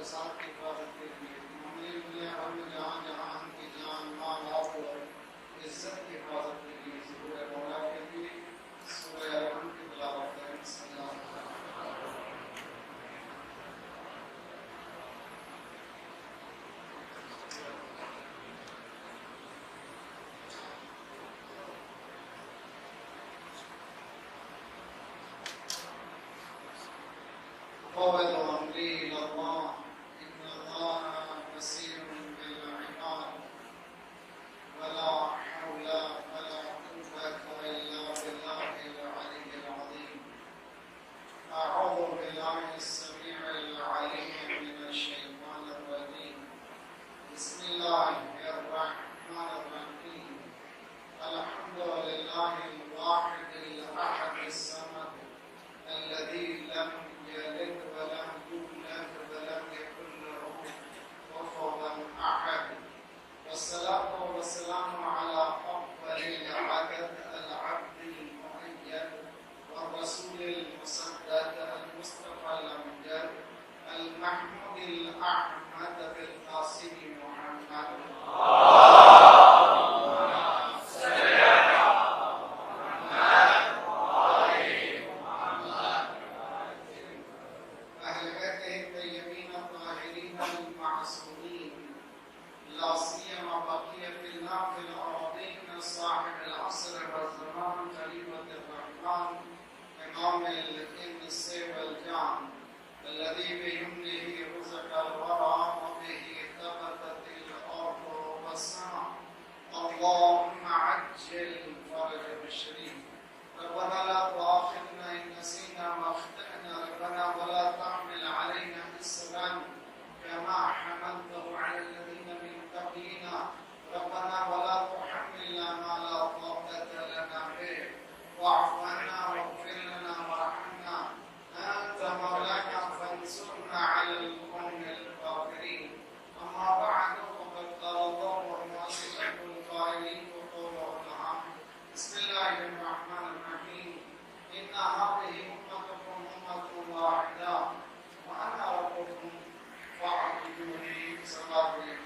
فساد کی حفاظت کے لیے، معمولی دنیا بھر میں جہاں جہاں ہم کی جان مال اور عزت کی حفاظت کے لیے سورہ مولا کے لیے سورہ رحم کی تلاوت کریں۔ بسم اللہ الرحمن الرحیم۔ فوض امری الی اللہ ان اللہ بصیر بالعباد ولا حول ولا قوة الا باللہ العلی العظیم۔ اعوذ باللہ السمیع العلیم من الشیطان الرجیم۔ بسم اللہ الرحمن الرحیم۔ الحمد للہ الواحد الاحد الصمد الذي لم يلد ولم يولد ولم يكن له كفوا احد، والصلاة والسلام على أفضل العدد العبد المؤيد والرسول المصدق المصطفى الأمجد المحمود الأحمد بالقاسم محمد الذي بيمنه رزق الورى وبه ثبتت الأرض والسماء، اللهم عجل فرجه الشريف. ربنا لا تؤاخذنا إن نسينا وأخطأنا، ربنا ولا تحمل علينا إصرا كما حملته على الذين من قبلنا، ربنا ولا تحملنا ما لا طاقة لنا به، واعف عنا واغفر لنا وارحمنا، أنت مولانا فانصرنا على القوم الكافرين. أما بعد فقد قال الله ومواصفه القائلين وقوله الحق. بسم الله الرحمن الرحيم. إن هذه أمتكم أمة واحدة وأنا ربكم فاعبدوني. صلى الله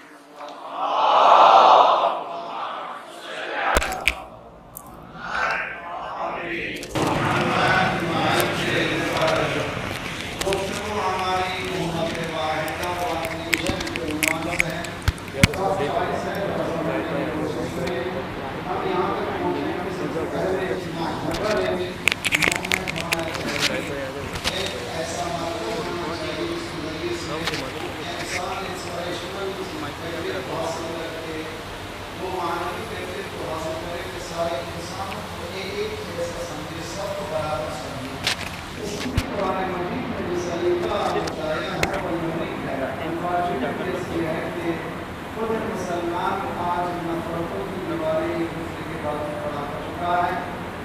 مسلمان آج نفرتوں کی دیواریں ایک دوسرے کے بعد کھڑا کر چکا ہے۔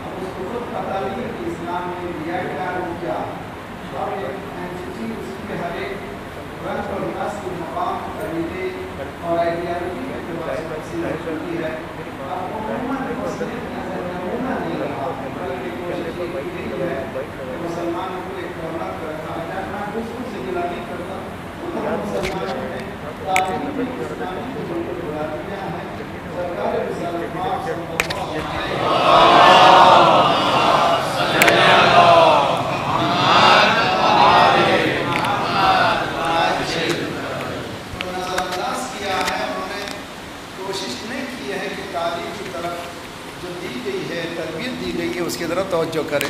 اب اس کو خود پتہ نہیں ہے کہ اسلام نے دیا کیا ہے کیا، اور ایک اینٹی اس کے ہر ایک رنگ اور نسل مقام قبیلے اور آئیڈیالوجی کے اعتبار سے تقسیم ہوتی ہے۔ اب عموماً مسلم نمونہ نہیں رہا، بلکہ کوشش یہ کی گئی ہے کہ مسلمانوں کو ایک رونق رکھا جائے۔ میں دوسروں سے گلا نہیں کرتا، مسلمانوں نے تعلیم اسلامی کو جو برادریاں ہیں سرکار رسالت پاک صلی اللہ علیہ وسلم نظر انداز کیا ہے، انہوں نے کوشش نہیں کی ہے کہ تعلیم کی طرف جو دی گئی ہے، تربیت دی گئی ہے، اس کی طرف توجہ کریں۔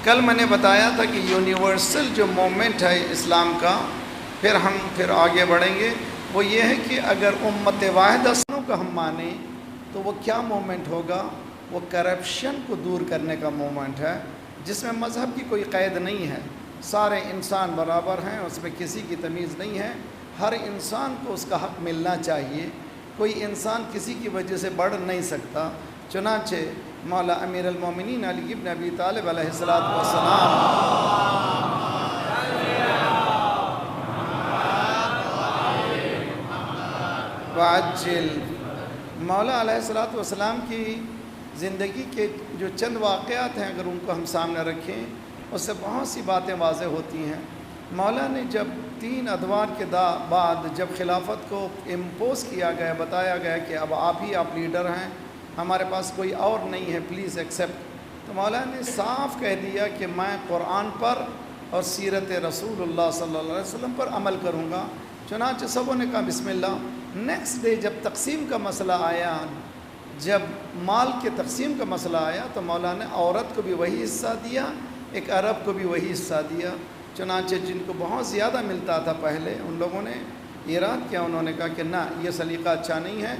کل میں نے بتایا تھا کہ یونیورسل جو مومنٹ ہے اسلام کا، پھر آگے بڑھیں گے، وہ یہ ہے کہ اگر امت واحدہ کا ہم مانیں تو وہ کیا مومنٹ ہوگا؟ وہ کرپشن کو دور کرنے کا مومنٹ ہے، جس میں مذہب کی کوئی قید نہیں ہے، سارے انسان برابر ہیں، اس میں کسی کی تمیز نہیں ہے، ہر انسان کو اس کا حق ملنا چاہیے، کوئی انسان کسی کی وجہ سے بڑھ نہیں سکتا۔ چنانچہ مولا امیر المومنین علی بن ابی طالب علیہ السلام وعجل، مولا علیہ السلام کی زندگی کے جو چند واقعات ہیں اگر ان کو ہم سامنے رکھیں، اس سے بہت سی باتیں واضح ہوتی ہیں۔ مولا نے جب 3 ادوار کے بعد جب خلافت کو امپوز کیا گیا، بتایا گیا کہ اب آپ ہی آپ لیڈر ہیں، ہمارے پاس کوئی اور نہیں ہے، پلیز ایکسیپٹ، تو مولا نے صاف کہہ دیا کہ میں قرآن پر اور سیرت رسول اللہ صلی اللہ علیہ وسلم پر عمل کروں گا۔ چنانچہ سبوں نے کہا بسم اللہ۔ نیکسٹ ڈے جب تقسیم کا مسئلہ آیا، جب مال کے تقسیم کا مسئلہ آیا، تو مولا نے عورت کو بھی وہی حصہ دیا، ایک عرب کو بھی وہی حصہ دیا۔ چنانچہ جن کو بہت زیادہ ملتا تھا پہلے، ان لوگوں نے ایراد کیا، انہوں نے کہا کہ نہ، یہ سلیقہ اچھا نہیں ہے،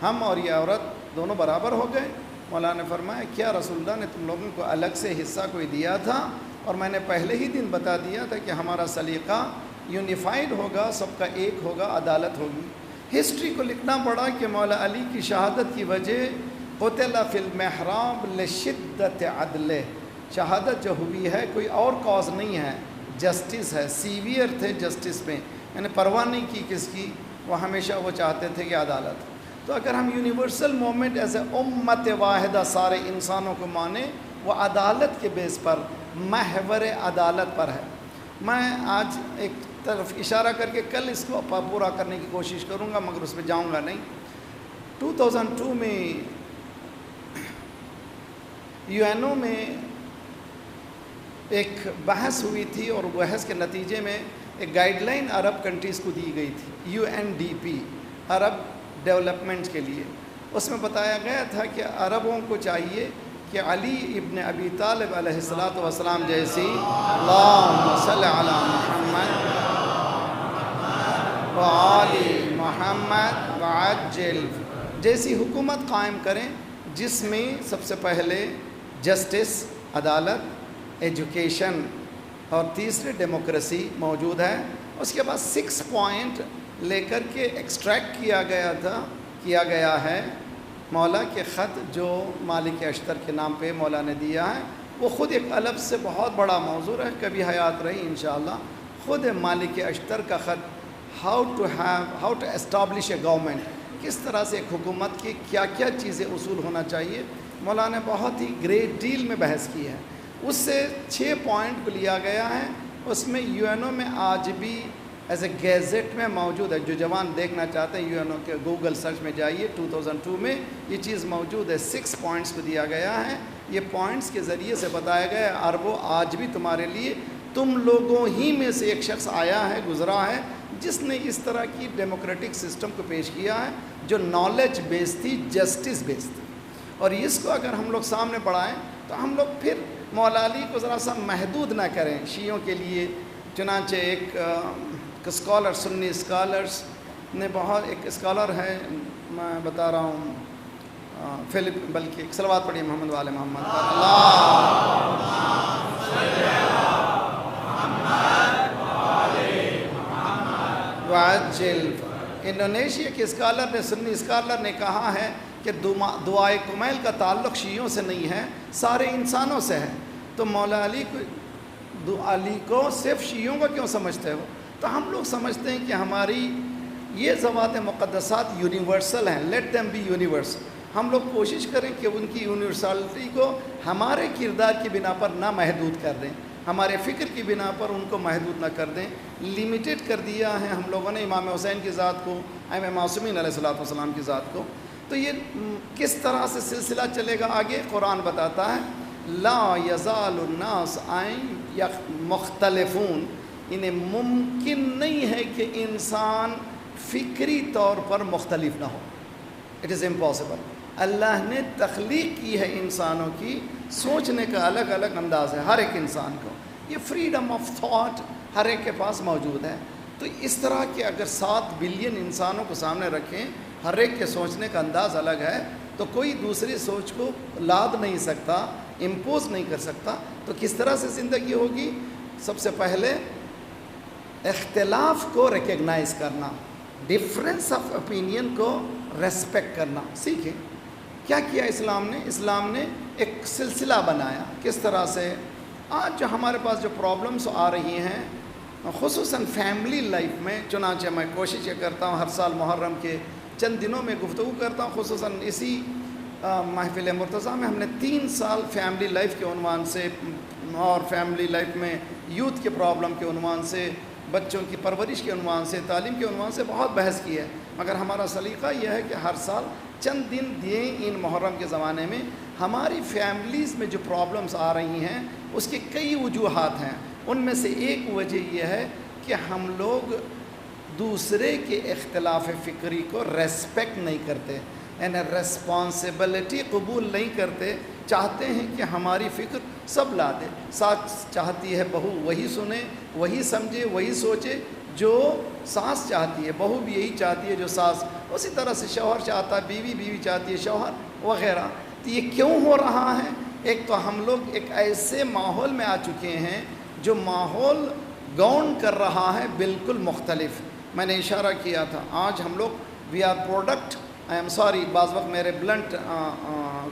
ہم اور یہ عورت دونوں برابر ہو گئے۔ مولا نے فرمایا کیا رسول اللہ نے تم لوگوں کو الگ سے حصہ کوئی دیا تھا؟ اور میں نے پہلے ہی دن بتا دیا تھا کہ ہمارا سلیقہ یونیفائڈ ہوگا، سب کا ایک ہوگا، عدالت ہوگی۔ ہسٹری کو لکھنا پڑا کہ مولا علی کی شہادت کی وجہ قتل فی المحراب لشدت عدلہ، شہادت جو ہوئی ہے کوئی اور کاز نہیں ہے، جسٹس ہے، سیویئر تھے جسٹس میں، یعنی پرواہ نہیں کی کس کی، وہ ہمیشہ وہ چاہتے تھے کہ عدالت۔ تو اگر ہم یونیورسل مومنٹ ایز اے امت واحدہ سارے انسانوں کو مانیں، وہ عدالت کے بیس پر، محور عدالت پر ہے۔ میں آج ایک طرف اشارہ کر کے کل اس کو پورا کرنے کی کوشش کروں گا، مگر اس پہ جاؤں گا نہیں۔ 2002 میں UN میں ایک بحث ہوئی تھی، اور بحث کے نتیجے میں ایک گائیڈ لائن عرب کنٹریز کو دی گئی تھی، UNDP، عرب ڈیولپمنٹ کے لیے۔ اس میں بتایا گیا تھا کہ عربوں کو چاہیے کہ علی ابن ابی طالب علیہ السلام جیسی اللہم صلی علی محمد وآل محمد وعجل جیسی حکومت قائم کریں، جس میں سب سے پہلے جسٹس، عدالت، ایجوکیشن اور تیسرے ڈیموکریسی موجود ہے۔ اس کے بعد 6 پوائنٹ لے کر کے ایکسٹریکٹ کیا گیا ہے مولا کے خط جو مالک اشتر کے نام پہ مولا نے دیا ہے۔ وہ خود ایک الگ سے بہت بڑا موضوع ہے، کبھی حیات رہی انشاءاللہ، خود مالک اشتر کا خط، how to establish a government, کس طرح سے ایک حکومت کی کیا کیا چیزیں اصول ہونا چاہیے، مولا نے بہت ہی گریٹ ڈیل میں بحث کی ہے۔ اس سے 6 پوائنٹ کو لیا گیا ہے۔ اس میں UN میں آج بھی ایز اے گیزٹ میں موجود ہے، جو جوان دیکھنا چاہتے ہیں UN کے گوگل سرچ میں جائیے، 2002 میں یہ چیز موجود ہے، 6 پوائنٹس کو دیا گیا ہے۔ یہ پوائنٹس کے ذریعے سے بتایا گیا ہے عربوں آج بھی تمہارے لیے، تم لوگوں ہی میں سے ایک شخص آیا ہے، گزرا ہے، جس نے اس طرح کی ڈیموکریٹک سسٹم کو پیش کیا ہے جو نالج بیس تھی، جسٹس بیس تھی۔ اور اس کو اگر ہم لوگ سامنے بڑھائیں تو ہم لوگ پھر مولا علی کو ذرا سا محدود نہ کریں شیعوں کے لیے۔ چنانچہ ایک اسکالر، سنی اسکالرس نے بہت، ایک اسکالر ہے میں بتا رہا ہوں فلپ، بلکہ ایک صلوات پڑھی محمد والے محمد وعجل۔ انڈونیشیا کے اسکالر نے، سنی اسکالر نے کہا ہے کہ دعائے کمیل کا تعلق شیعوں سے نہیں ہے، سارے انسانوں سے ہے۔ تو مولا علی کو صرف شیعوں کا کیوں سمجھتے ہو؟ تو ہم لوگ سمجھتے ہیں کہ ہماری یہ ذوات مقدسات یونیورسل ہیں، لیٹ دیم بی یونیورسل۔ ہم لوگ کوشش کریں کہ ان کی یونیورسلٹی کو ہمارے کردار کی بنا پر نہ محدود کر دیں، ہمارے فکر کی بنا پر ان کو محدود نہ کر دیں۔ لیمیٹڈ کر دیا ہے ہم لوگوں نے امام حسین کی ذات کو، ائمہ معصومین علیہ السلام کی ذات کو۔ تو یہ کس طرح سے سلسلہ چلے گا آگے؟ قرآن بتاتا ہے لا یزال الناس مختلفون، انہیں ممکن نہیں ہے کہ انسان فکری طور پر مختلف نہ ہو، اٹ از امپاسبل۔ اللہ نے تخلیق کی ہے انسانوں کی، سوچنے کا الگ الگ انداز ہے ہر ایک انسان کو، یہ فریڈم آف تھاٹ ہر ایک کے پاس موجود ہے۔ تو اس طرح کے اگر 7 بلین انسانوں کو سامنے رکھیں، ہر ایک کے سوچنے کا انداز الگ ہے، تو کوئی دوسری سوچ کو لاد نہیں سکتا، امپوز نہیں کر سکتا۔ تو کس طرح سے زندگی ہوگی؟ سب سے پہلے اختلاف کو ریکگنائز کرنا، ڈفرینس آف اوپینین کو ریسپیکٹ کرنا سیکھیں۔ کیا کیا اسلام نے؟ اسلام نے ایک سلسلہ بنایا، کس طرح سے آج جو ہمارے پاس جو پرابلمس آ رہی ہیں خصوصاً فیملی لائف میں، چنانچہ میں کوشش یہ کرتا ہوں ہر سال محرم کے چند دنوں میں گفتگو کرتا ہوں، خصوصاً اسی محفل مرتضیٰ میں ہم نے 3 سال فیملی لائف کے عنوان سے اور فیملی لائف میں یوتھ کے پرابلم کے عنوان سے، بچوں کی پرورش کے عنوان سے، تعلیم کے عنوان سے بہت بحث کی ہے، مگر ہمارا سلیقہ یہ ہے کہ ہر سال چند دن دیں ان محرم کے زمانے میں۔ ہماری فیملیز میں جو پرابلمز آ رہی ہیں اس کی کئی وجوہات ہیں، ان میں سے ایک وجہ یہ ہے کہ ہم لوگ دوسرے کے اختلاف فکری کو ریسپیکٹ نہیں کرتے، یعنی ریسپانسبلٹی قبول نہیں کرتے، چاہتے ہیں کہ ہماری فکر سب لا دے، ساس چاہتی ہے بہو وہی سنے، وہی سمجھے، وہی سوچے جو ساس چاہتی ہے، بہو بھی یہی چاہتی ہے جو ساس، اسی طرح سے شوہر چاہتا ہے بیوی، بیوی چاہتی ہے شوہر، وغیرہ۔ تو یہ کیوں ہو رہا ہے؟ ایک تو ہم لوگ ایک ایسے ماحول میں آ چکے ہیں جو ماحول گاؤن کر رہا ہے بالکل مختلف۔ میں نے اشارہ کیا تھا، آج ہم لوگ we are product, I am sorry بعض وقت میرے بلنٹ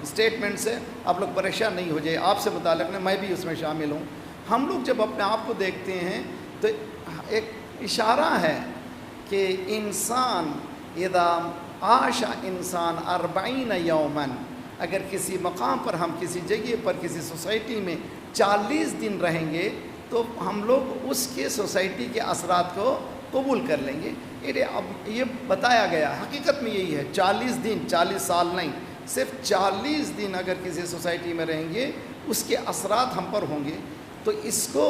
اسٹیٹمنٹ سے آپ لوگ پریشان نہیں ہو جائے، آپ سے متعلق نہیں، میں بھی اس میں شامل ہوں۔ ہم لوگ جب اپنے آپ کو دیکھتے ہیں تو ایک اشارہ ہے کہ انسان اذا عاش انسان 40 یوماً، اگر کسی مقام پر ہم کسی جگہ پر کسی سوسائٹی میں 40 دن رہیں گے تو ہم لوگ اس کے سوسائٹی کے اثرات کو قبول کر لیں گے۔ اب یہ بتایا گیا، حقیقت میں یہی ہے، 40 دن، 40 سال نہیں، صرف 40 دن اگر کسی سوسائٹی میں رہیں گے اس کے اثرات ہم پر ہوں گے، تو اس کو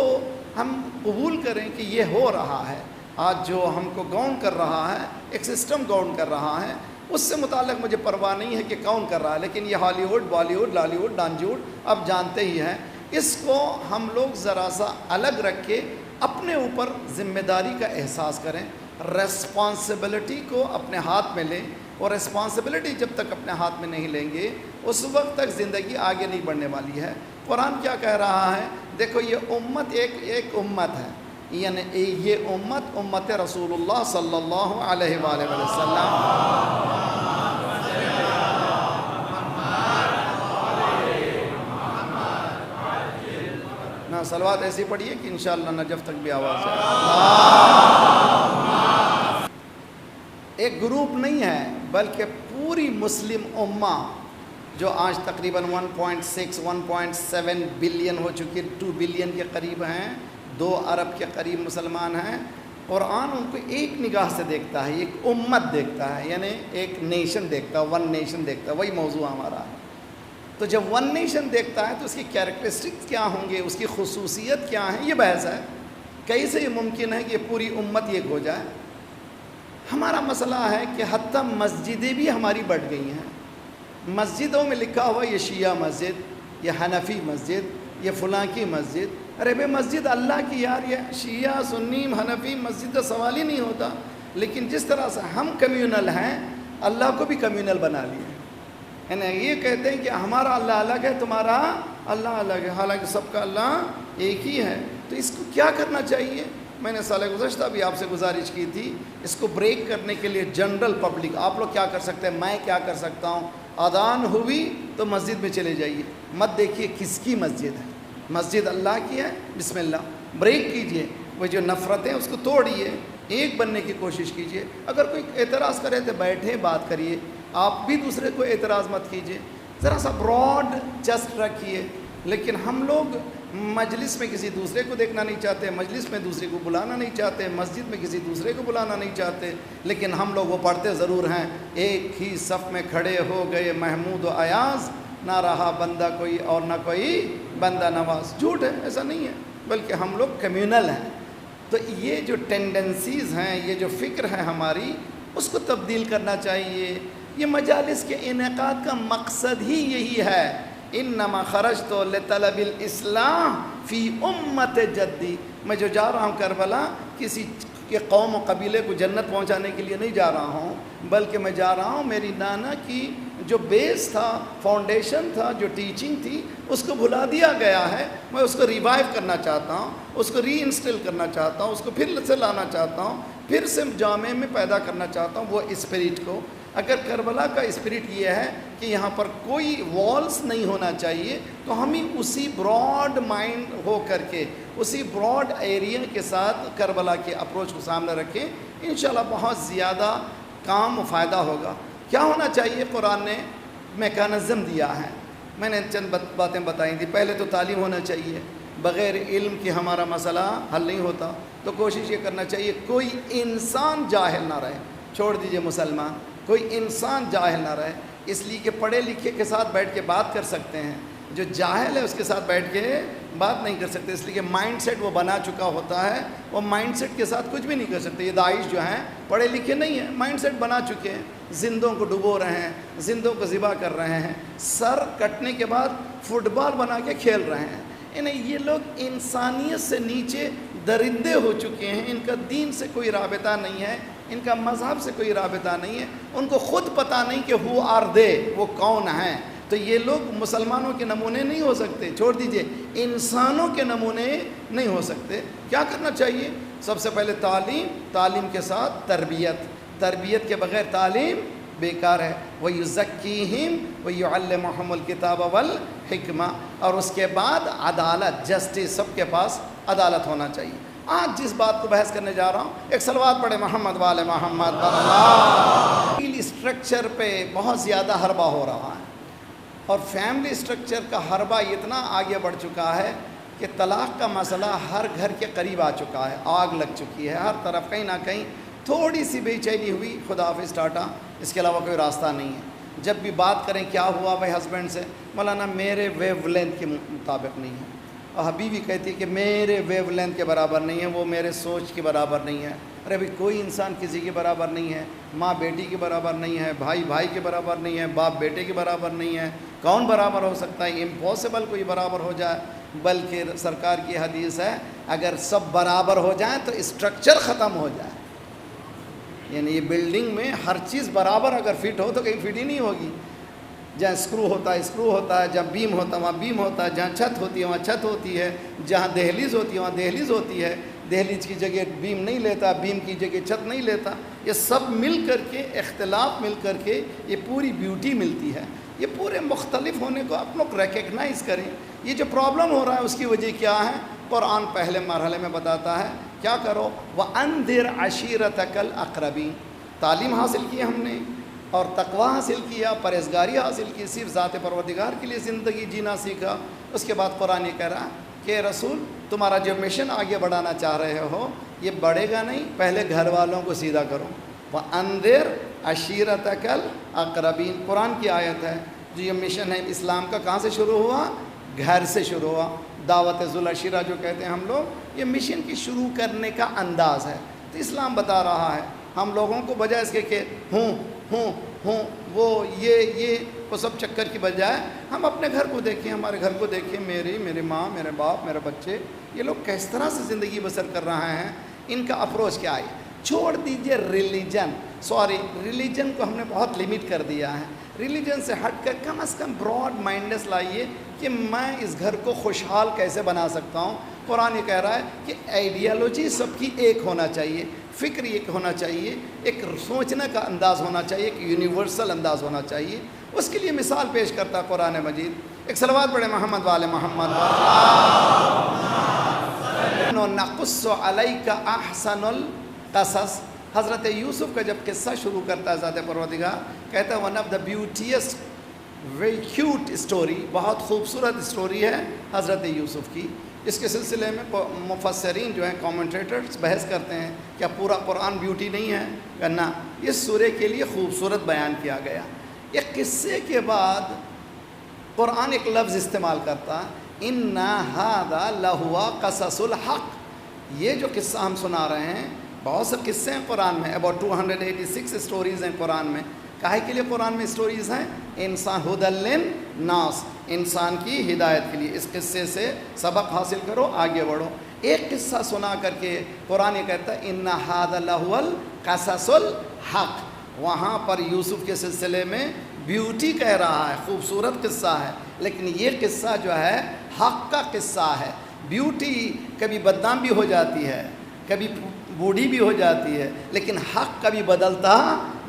ہم قبول کریں کہ یہ ہو رہا ہے۔ آج جو ہم کو گاؤن کر رہا ہے، ایک سسٹم گاؤن کر رہا ہے، اس سے متعلق مجھے پرواہ نہیں ہے کہ کون کر رہا ہے، لیکن یہ Hollywood, Bollywood, Lollywood, ڈانجی ووڈ اب جانتے ہی ہیں، اس کو ہم لوگ ذرا سا الگ رکھ کے اپنے اوپر ذمہ داری کا احساس کریں، ریسپانسبلٹی کو اپنے ہاتھ میں لیں، اور ریسپانسبلٹی جب تک اپنے ہاتھ میں نہیں لیں گے اس وقت تک زندگی آگے نہیں بڑھنے والی ہے۔ قرآن کیا کہہ رہا ہے؟ دیکھو یہ امت ایک امت ہے، یعنی یہ امت رسول اللہ صلی اللہ علیہ وآلہ وسلم۔ نا صلوات ایسی پڑھیے کہ انشاءاللہ نجف تک بھی آواز جائے۔ ایک گروپ نہیں ہے بلکہ پوری مسلم امہ جو آج تقریباً 1.6 1.7 بلین ہو چکی، 2 بلین کے قریب ہیں، 2 ارب کے قریب مسلمان ہیں۔ قرآن ان کو ایک نگاہ سے دیکھتا ہے، ایک امت دیکھتا ہے، یعنی ایک نیشن دیکھتا ہے، ون نیشن دیکھتا ہے، وہی موضوع ہمارا ہے۔ تو جب ون نیشن دیکھتا ہے تو اس کی کیریکٹرسٹکس کیا ہوں گے، اس کی خصوصیت کیا ہیں، یہ بحث ہے۔ کیسے یہ ممکن ہے کہ پوری امت ایک ہو جائے؟ ہمارا مسئلہ ہے کہ حتیٰ مسجدیں بھی ہماری بڑھ گئی ہیں، مسجدوں میں لکھا ہوا یہ شیعہ مسجد، یہ حنفی مسجد، یہ فلاں کی مسجد۔ ارے بے مسجد اللہ کی یار، یہ شیعہ سنی حنفی مسجد کا سوال ہی نہیں ہوتا۔ لیکن جس طرح سے ہم کمیونل ہیں، اللہ کو بھی کمیونل بنا لیے، یعنی یہ کہتے ہیں کہ ہمارا اللہ الگ ہے، تمہارا اللہ الگ ہے، حالانکہ سب کا اللہ ایک ہی ہے۔ تو اس کو کیا کرنا چاہیے؟ میں نے سال گزشتہ بھی آپ سے گزارش کی تھی، اس کو بریک کرنے کے لیے جنرل پبلک آپ لوگ کیا کر سکتے ہیں، میں کیا کر سکتا ہوں؟ اذان ہوئی تو مسجد میں چلے جائیے، مت دیکھیے کس کی مسجد ہے، مسجد اللہ کی ہے، بسم اللہ، بریک کیجئے، وہ جو نفرتیں اس کو توڑیے، ایک بننے کی کوشش کیجئے۔ اگر کوئی اعتراض کرے تو بیٹھے بات کریے، آپ بھی دوسرے کو اعتراض مت کیجئے، ذرا سا براڈ چسٹ رکھیے۔ لیکن ہم لوگ مجلس میں کسی دوسرے کو دیکھنا نہیں چاہتے، مجلس میں دوسرے کو بلانا نہیں چاہتے، مسجد میں کسی دوسرے کو بلانا نہیں چاہتے، لیکن ہم لوگ وہ پڑھتے ضرور ہیں، ایک ہی صف میں کھڑے ہو گئے محمود و ایاز، نہ رہا بندہ کوئی اور نہ کوئی بندہ نواز۔ جھوٹ ہے، ایسا نہیں ہے، بلکہ ہم لوگ کمیونل ہیں۔ تو یہ جو ٹینڈنسیز ہیں، یہ جو فکر ہے ہماری، اس کو تبدیل کرنا چاہیے۔ یہ مجالس کے انعقاد کا مقصد ہی یہی ہے، انما خرجت لطلب الاصلاح فی امت جدی، میں جو جا رہا ہوں کربلا کسی کے قوم و قبیلے کو جنت پہنچانے کے لیے نہیں جا رہا ہوں، بلکہ میں جا رہا ہوں میری نانا کی جو بیس تھا، فاؤنڈیشن تھا، جو ٹیچنگ تھی، اس کو بھلا دیا گیا ہے، میں اس کو ریوائیو کرنا چاہتا ہوں، اس کو ری انسٹل کرنا چاہتا ہوں، اس کو پھر سے لانا چاہتا ہوں، پھر سے جامع میں پیدا کرنا چاہتا ہوں وہ اسپرٹ کو۔ اگر کربلا کا اسپرٹ یہ ہے کہ یہاں پر کوئی والز نہیں ہونا چاہیے، تو ہمیں اسی براڈ مائنڈ ہو کر کے، اسی براڈ ایریا کے ساتھ کربلا کے اپروچ کو سامنے رکھیں، انشاءاللہ بہت زیادہ کام و فائدہ ہوگا۔ کیا ہونا چاہیے؟ قرآن نے میکانزم دیا ہے، میں نے چند باتیں بتائی تھی۔ پہلے تو تعلیم ہونا چاہیے، بغیر علم کے ہمارا مسئلہ حل نہیں ہوتا. تو کوشش یہ کرنا چاہیے کوئی انسان جاہل نہ رہے. چھوڑ دیجئے مسلمان، کوئی انسان جاہل نہ رہے، اس لیے کہ پڑھے لکھے کے ساتھ بیٹھ کے بات کر سکتے ہیں، جو جاہل ہے اس کے ساتھ بیٹھ کے بات نہیں کر سکتے، اس لیے کہ مائنڈ سیٹ وہ بنا چکا ہوتا ہے، وہ مائنڈ سیٹ کے ساتھ کچھ بھی نہیں کر سکتے. یہ داعش جو ہیں پڑھے لکھے نہیں ہیں، مائنڈ سیٹ بنا چکے ہیں، زندوں کو ڈبو رہے ہیں، زندوں کو ذبح کر رہے ہیں، سر کٹنے کے بعد فٹ بال بنا کے کھیل رہے ہیں. یعنی یہ لوگ انسانیت سے نیچے درندے ہو چکے ہیں. ان کا دین سے کوئی رابطہ نہیں ہے، ان کا مذہب سے کوئی رابطہ نہیں ہے، ان کو خود پتہ نہیں کہ ہو آر دے، وہ کون ہیں. تو یہ لوگ مسلمانوں کے نمونے نہیں ہو سکتے. چھوڑ دیجئے انسانوں کے نمونے نہیں ہو سکتے. کیا کرنا چاہیے؟ سب سے پہلے تعلیم، تعلیم کے ساتھ تربیت، تربیت کے بغیر تعلیم بیکار ہے. وَيُزَكِّيهِمْ وَيُعَلِّمُهُمُ الْكِتَابَ وَالْحِكْمَةَ. اور اس کے بعد عدالت، جسٹس، سب کے پاس عدالت ہونا چاہیے. آج جس بات کو بحث کرنے جا رہا ہوں، ایک صلوات پڑھے محمد والے محمد. فیملی اسٹرکچر پہ بہت زیادہ حربہ ہو رہا ہے، اور فیملی اسٹرکچر کا حربہ اتنا آگے بڑھ چکا ہے کہ طلاق کا مسئلہ ہر گھر کے قریب آ چکا ہے، آگ لگ چکی ہے ہر طرف. کہیں نہ کہیں تھوڑی سی بے چینی ہوئی، خدا حافظ ٹاٹا، اس کے علاوہ کوئی راستہ نہیں ہے. جب بھی بات کریں کیا ہوا بھائی ہسبینڈ سے، مولانا میرے ویو لینتھ کے مطابق نہیں ہے. اور حبیبی کہتی ہے کہ میرے ویو لینتھ کے برابر نہیں ہے، وہ میرے سوچ کے برابر نہیں ہے. ارے بھائی کوئی انسان کسی کے برابر نہیں ہے، ماں بیٹی کے برابر نہیں ہے، بھائی بھائی کے برابر نہیں ہے، باپ بیٹے کے برابر نہیں ہے. کون برابر ہو سکتا ہے؟ امپاسبل کوئی برابر ہو جائے. بلکہ سرکار کی حدیث ہے اگر سب برابر ہو جائیں تو اسٹرکچر ختم ہو جائے. یعنی یہ بلڈنگ میں ہر چیز برابر اگر فٹ ہو تو کہیں فٹ ہی نہیں ہوگی. جہاں اسکرو ہوتا ہے اسکرو ہوتا ہے، جہاں بیم ہوتا ہے وہاں بیم ہوتا ہے، جہاں چھت ہوتی ہے وہاں چھت ہوتی ہے، جہاں دہلیز ہوتی ہے وہاں دہلیز ہوتی ہے. دہلیز کی جگہ بیم نہیں لیتا، بیم کی جگہ چھت نہیں لیتا. یہ سب مل کر کے، اختلاف مل کر کے یہ پوری بیوٹی ملتی ہے. یہ پورے مختلف ہونے کو آپ لوگ ریکگنائز کریں. یہ جو پرابلم ہو رہا ہے اس کی وجہ کیا ہے؟ قرآن پہلے مرحلے میں بتاتا ہے کیا کرو، وَأَنذِرْ عَشِيرَتَكَ الْأَقْرَبِينَ. تعلیم حاصل کی ہم نے اور تقوی حاصل کیا، پرہیزگاری حاصل کی، صرف ذات پروردگار کے لیے زندگی جینا سیکھا. اس کے بعد قرآن یہ کہہ رہا کہ رسول تمہارا جو مشن آگے بڑھانا چاہ رہے ہو یہ بڑھے گا نہیں، پہلے گھر والوں کو سیدھا کرو. وَأَنذِرْ عَشِيرَتَكَ الْأَقْرَبِينَ قرآن کی آیت ہے. جو یہ مشن ہے اسلام کا کہاں سے شروع ہوا؟ گھر سے شروع ہوا. دعوت ذو العشیرہ جو کہتے ہیں ہم لوگ، یہ مشن کی شروع کرنے کا انداز ہے. تو اسلام بتا رہا ہے ہم لوگوں کو بجائے اس کے کہ ہوں وہ یہ وہ سب چکر کی بجائے ہم اپنے گھر کو دیکھیں، ہمارے گھر کو دیکھیں. میری ماں، میرے باپ، میرے بچے، یہ لوگ کس طرح سے زندگی بسر کر رہے ہیں، ان کا اپروچ کیا ہے. چھوڑ دیجئے ریلیجن کو ہم نے بہت لمٹ کر دیا ہے. ریلیجن سے ہٹ کر کم از کم براڈ مائنڈنس لائیے کہ میں اس گھر کو خوشحال کیسے بنا سکتا ہوں. قرآن یہ کہہ رہا ہے کہ آئیڈیالوجی سب کی ایک ہونا چاہیے، فکر ایک ہونا چاہیے، ایک سوچنے کا انداز ہونا چاہیے، ایک یونیورسل انداز ہونا چاہیے. اس کے لیے مثال پیش کرتا ہے قرآن مجید. ایک صلوات پڑھے محمد والے محمد. نقص علیک احسن القصص. حضرت یوسف کا جب قصہ شروع کرتا ہے ذات پروردگار کہتا ہے one of the beautiest very cute story, بہت خوبصورت اسٹوری ہے حضرت یوسف کی. اس کے سلسلے میں مفسرین جو ہیں کامنٹیٹرز بحث کرتے ہیں کیا پورا قرآن بیوٹی نہیں ہے؟ کہنا اس سورے کے لیے خوبصورت بیان کیا گیا. ایک قصے کے بعد قرآن ایک لفظ استعمال کرتا اِنَّ هَذَا لَهُوَ قَصَصُ الْحَقِّ. یہ جو قصہ ہم سنا رہے ہیں، بہت سے قصے ہیں قرآن میں، اباؤٹ 286 اسٹوریز ہیں قرآن میں. کاہے کے لیے قرآن میں اسٹوریز ہیں؟ انسان ہدی للناس، انسان کی ہدایت کے لیے. اس قصے سے سبق حاصل کرو، آگے بڑھو. ایک قصہ سنا کر کے قرآن یہ کہتا ہے اِنَّ هَذَا لَهُوَ الْقَصَصُ الْحَقِّ. وہاں پر یوسف کے سلسلے میں بیوٹی کہہ رہا ہے، خوبصورت قصہ ہے، لیکن یہ قصہ جو ہے حق کا قصہ ہے. بیوٹی کبھی بدنام بھی ہو جاتی ہے، کبھی بوڑھی بھی ہو جاتی ہے، لیکن حق کبھی بدلتا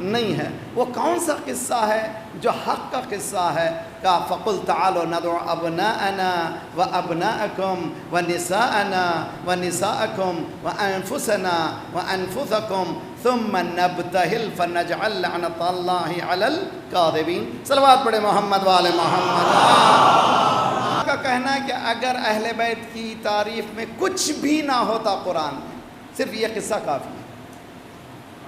نہیں ہے. وہ کون سا قصہ ہے جو حق کا قصہ ہے؟ کہ فَقُلْ تَعَالُوا نَدْعُ أَبْنَاءَنَا وَأَبْنَاءَكُمْ وَنِسَاءَنَا وَنِسَاءَكُمْ وَأَنفُسَنَا وَأَنفُسَكُمْ ثُمَّ نَبْتَهِلْ فَنَجْعَلْ لَعْنَةَ اللَّهِ عَلَى الْكَاذِبِينَ. صلوات پڑھے محمد والے محمد. کا کہنا ہے کہ اگر اہل بیت کی تعریف میں کچھ بھی نہ ہوتا قرآن میں، صرف یہ قصہ کافی ہے.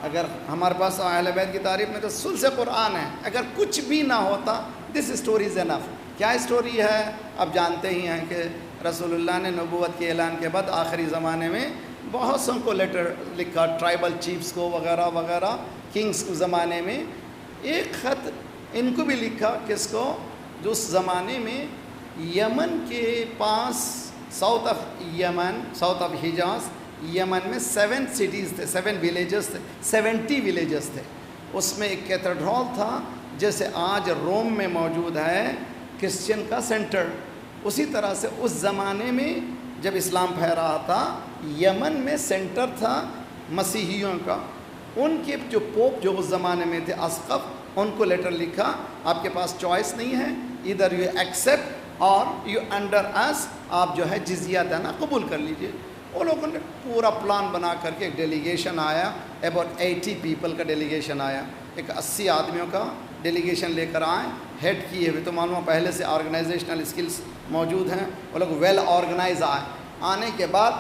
اگر ہمارے پاس اہل بیت کی تعریف میں تو ثلث قرآن ہے، اگر کچھ بھی نہ ہوتا دس اسٹوری از انف. کیا اسٹوری ہے؟ اب جانتے ہی ہیں کہ رسول اللہ نے نبوت کے اعلان کے بعد آخری زمانے میں بہت سو کو لیٹر لکھا، ٹرائبل چیفز کو وغیرہ وغیرہ، کنگز کے زمانے میں. ایک خط ان کو بھی لکھا، کس کو؟ جو اس زمانے میں یمن کے پاس south of Yemen, south of Hejaz, یمن میں 7 سٹیز تھے، 7 ولیجز تھے، 70 ولیجز تھے. اس میں ایک کیتھیڈرل تھا جیسے آج روم میں موجود ہے کرسچن کا سینٹر. اسی طرح سے اس زمانے میں جب اسلام پھیل رہا تھا، یمن میں سینٹر تھا مسیحیوں کا. ان کے جو پوپ جو اس زمانے میں تھے اسقف، ان کو لیٹر لکھا، آپ کے پاس چوائس نہیں ہے، ادھر یو ایکسیپٹ اور یو انڈر اس، آپ جو ہے جزیہ دینا قبول کر لیجئے. وہ لوگوں نے پورا پلان بنا کر کے ایک ڈیلیگیشن آیا، اباؤٹ 80 پیپل کا ڈیلیگیشن آیا، ایک 80 آدمیوں کا ڈیلیگیشن لے کر آئے، ہیڈ کیے ہوئے. تو معلوم پہلے سے آرگنائزیشنل اسکلز موجود ہیں، وہ لوگ ویل آرگنائز آئے. آنے کے بعد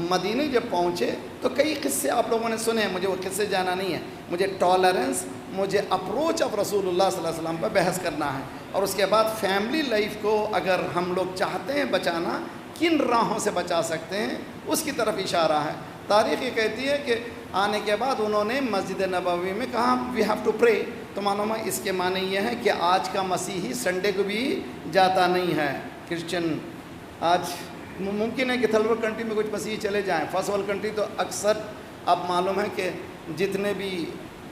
مدینے جب پہنچے تو کئی قصے آپ لوگوں نے سنے ہیں، مجھے وہ قصے جانا نہیں ہے. مجھے ٹالرنس، مجھے اپروچ آف رسول اللہ صلی اللہ علیہ وسلم پر بحث کرنا ہے. اور اس کے بعد فیملی لائف کو اگر ہم لوگ چاہتے ہیں بچانا، کن راہوں سے بچا سکتے ہیں، اس کی طرف اشارہ ہے. تاریخ یہ کہتی ہے کہ آنے کے بعد انہوں نے مسجد نبوی میں کہا وی ہیو ٹو پرے. تو معلوم ہے اس کے معنی یہ ہے کہ آج کا مسیحی سنڈے کو بھی جاتا نہیں ہے. کرسچن آج ممکن ہے کہ تھرڈ ورلڈ کنٹری میں کچھ مسیحی چلے جائیں، فرسٹ ورلڈ کنٹری تو اکثر اب معلوم ہے کہ جتنے بھی